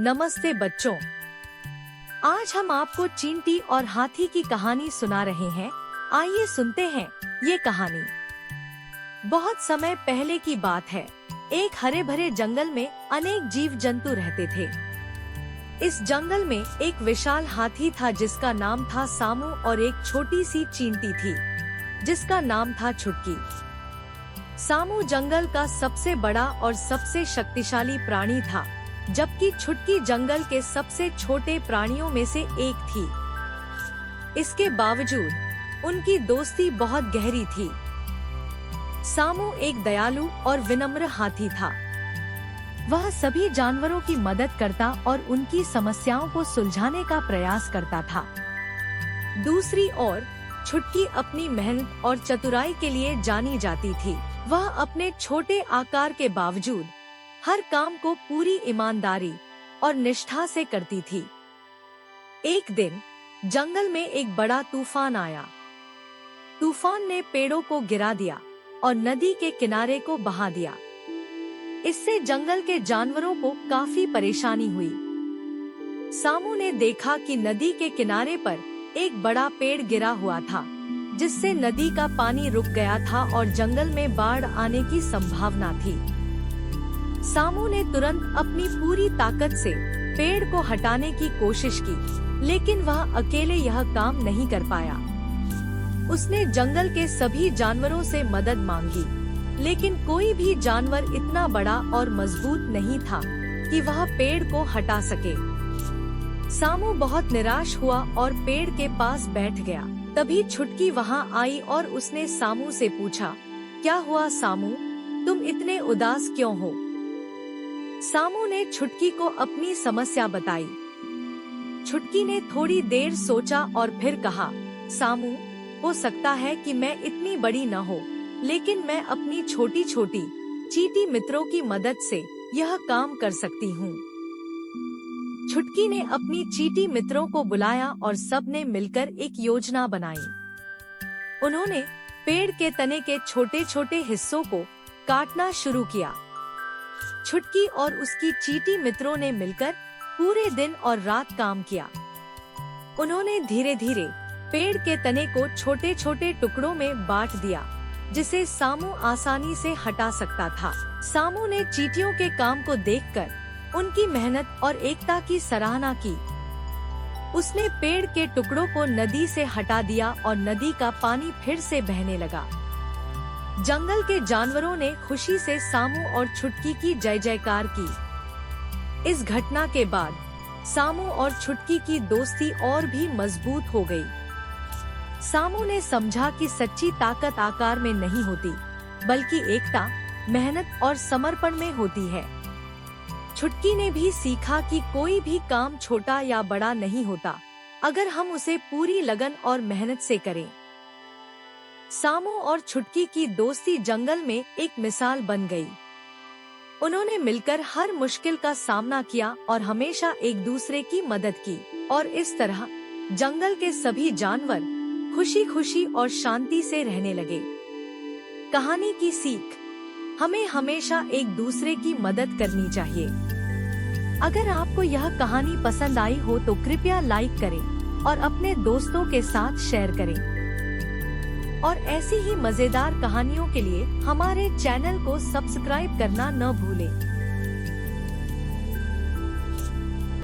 नमस्ते बच्चों, आज हम आपको चींटी और हाथी की कहानी सुना रहे हैं। आइए सुनते हैं ये कहानी। बहुत समय पहले की बात है। एक हरे भरे जंगल में अनेक जीव जंतु रहते थे। इस जंगल में एक विशाल हाथी था जिसका नाम था सामू, और एक छोटी सी चींटी थी जिसका नाम था छुटकी। सामू जंगल का सबसे बड़ा और सबसे शक्तिशाली प्राणी था, जबकि छुटकी जंगल के सबसे छोटे प्राणियों में से एक थी। इसके बावजूद उनकी दोस्ती बहुत गहरी थी। सामू एक दयालु और विनम्र हाथी था। वह सभी जानवरों की मदद करता और उनकी समस्याओं को सुलझाने का प्रयास करता था। दूसरी ओर छुटकी अपनी मेहनत और चतुराई के लिए जानी जाती थी। वह अपने छोटे आकार के बावजूद हर काम को पूरी ईमानदारी और निष्ठा से करती थी। एक दिन जंगल में एक बड़ा तूफान आया। तूफान ने पेड़ों को गिरा दिया और नदी के किनारे को बहा दिया। इससे जंगल के जानवरों को काफी परेशानी हुई। सामू ने देखा कि नदी के किनारे पर एक बड़ा पेड़ गिरा हुआ था, जिससे नदी का पानी रुक गया था और जंगल में बाढ़ आने की संभावना थी। सामू ने तुरंत अपनी पूरी ताकत से पेड़ को हटाने की कोशिश की, लेकिन वह अकेले यह काम नहीं कर पाया। उसने जंगल के सभी जानवरों से मदद मांगी, लेकिन कोई भी जानवर इतना बड़ा और मजबूत नहीं था कि वह पेड़ को हटा सके। सामू बहुत निराश हुआ और पेड़ के पास बैठ गया। तभी छुटकी वहां आई और उसने सामू से पूछा, क्या हुआ सामू, तुम इतने उदास क्यों हो? सामू ने छुटकी को अपनी समस्या बताई। छुटकी ने थोड़ी देर सोचा और फिर कहा, सामू, हो सकता है कि मैं इतनी बड़ी न हो, लेकिन मैं अपनी छोटी छोटी चींटी मित्रों की मदद से यह काम कर सकती हूँ। छुटकी ने अपनी चींटी मित्रों को बुलाया और सब ने मिलकर एक योजना बनाई। उन्होंने पेड़ के तने के छोटे छोटे हिस्सों को काटना शुरू किया। छुटकी और उसकी चींटी मित्रों ने मिलकर पूरे दिन और रात काम किया। उन्होंने धीरे धीरे पेड़ के तने को छोटे छोटे टुकड़ों में बांट दिया, जिसे सामू आसानी से हटा सकता था। सामू ने चींटियों के काम को देखकर उनकी मेहनत और एकता की सराहना की। उसने पेड़ के टुकड़ों को नदी से हटा दिया और नदी का पानी फिर से बहने लगा। जंगल के जानवरों ने खुशी से सामू और छुटकी की जय जयकार की। इस घटना के बाद सामू और छुटकी की दोस्ती और भी मजबूत हो गई। सामू ने समझा कि सच्ची ताकत आकार में नहीं होती, बल्कि एकता, मेहनत और समर्पण में होती है। छुटकी ने भी सीखा कि कोई भी काम छोटा या बड़ा नहीं होता, अगर हम उसे पूरी लगन और मेहनत से करें। सामू और छुटकी की दोस्ती जंगल में एक मिसाल बन गई। उन्होंने मिलकर हर मुश्किल का सामना किया और हमेशा एक दूसरे की मदद की, और इस तरह जंगल के सभी जानवर खुशी खुशी और शांति से रहने लगे। कहानी की सीख, हमें हमेशा एक दूसरे की मदद करनी चाहिए। अगर आपको यह कहानी पसंद आई हो तो कृपया लाइक करें और अपने दोस्तों के साथ शेयर करें। और ऐसी ही मजेदार कहानियों के लिए हमारे चैनल को सब्सक्राइब करना न भूलें।